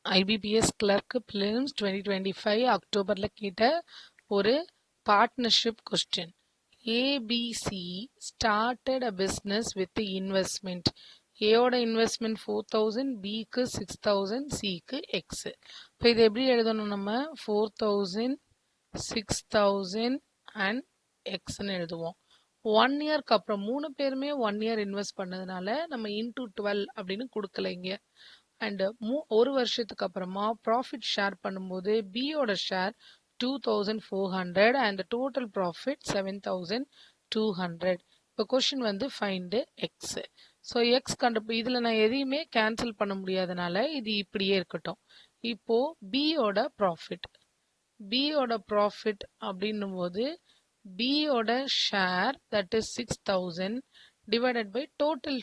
IBPS clerk films 2025 அக்டோபரில் கேட்ட ஒரு partnership question. ABC started a business with investment. ஏயோட இன்வெஸ்ட்மெண்ட் 4000, பிக்கு 6000, சிக்கு எக்ஸ். இப்போ இது எப்படி எழுதணும்? நம்ம 4000, 6000 அண்ட் எக்ஸ்ன்னு எழுதுவோம். 1 இயர்க்கு அப்புறம் 3 பேருமே 1 இயர் இன்வெஸ்ட் பண்ணதுனால நம்ம இன்டூ 12 அப்படின்னு கொடுக்கல இங்க. அண்ட் ஒரு வருஷத்துக்கு அப்புறமா ப்ராஃபிட் ஷேர் பண்ணும்போது பியோட ஷேர் 2400 அண்ட் டோட்டல் ப்ராஃபிட் 7200. இப்போ கொஸ்டின் வந்து ஃபைண்ட் எக்ஸ். ஸோ எக்ஸ் இதில் நான் எதையுமே கேன்சல் பண்ண முடியாதனால இது இப்படியே இருக்கட்டும். இப்போ பியோட ப்ராஃபிட் அப்படின்னும் போது பியோட share that is 6000 divided by total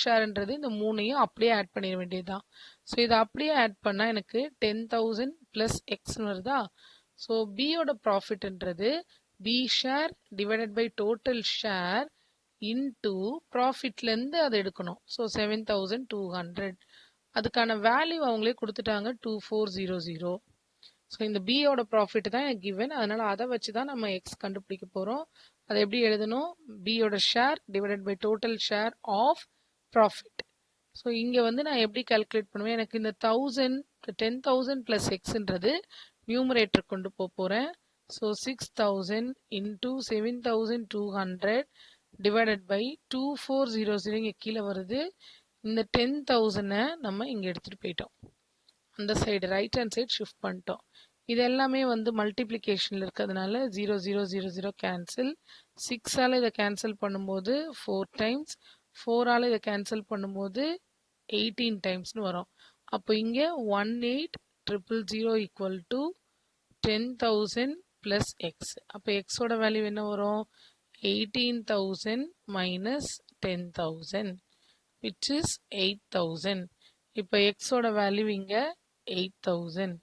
ஷேர்ன்றது இந்த மூணையும் அப்படியே ஆட் பண்ணிட வேண்டியதுதான். ஸோ இதை அப்படியே ஆட் பண்ணால் எனக்கு 10,000 ப்ளஸ் எக்ஸ்னு வருதா. ஸோ பியோட ப்ராஃபிட்ன்றது B share divided by total share into ப்ராஃபிட்லேருந்து அதை எடுக்கணும். ஸோ 7200. அதுக்கான வேல்யூ அவங்களே கொடுத்துட்டாங்க 2400. ஸோ இந்த பியோட ப்ராஃபிட் தான் எனக்கு கிவன், அதனால அதை வச்சு தான் நம்ம எக்ஸ் கண்டுபிடிக்க போகிறோம். அதை எப்படி எழுதணும்? பியோட share divided by total share of profit. So இங்கே வந்து நான் எப்படி கால்குலேட் பண்ணுவேன்? எனக்கு இந்த 10,000 ப்ளஸ் எக்ஸ்ன்றது நியூமரேட்டர் கொண்டு போகிறேன். ஸோ 6000 இன்டூ 7200 டிவைடட் பை 2400 இங்கே கீழே வருது. இந்த 10,000 நம்ம இங்கே எடுத்துகிட்டு போயிட்டோம். அந்த side right hand side shift பண்ணிட்டோம். இது எல்லாமே வந்து மல்டிப்ளிகேஷனில் இருக்கிறதுனால 0 0 0 0 கேன்சல். 6ஆல் இதை கேன்சல் பண்ணும்போது 4 டைம்ஸ், 4ஆல் இதை கேன்சல் பண்ணும்போது 18 டைம்ஸ்னு வரும். அப்போ இங்கே 18,000 ஈக்குவல் டு 10,000 ப்ளஸ் எக்ஸ். அப்போ எக்ஸோட வேல்யூ என்ன வரும்? 18,000 மைனஸ் 10,000 விச் இஸ் 8,000. இப்போ எக்ஸோட வேல்யூ இங்கே 8,000.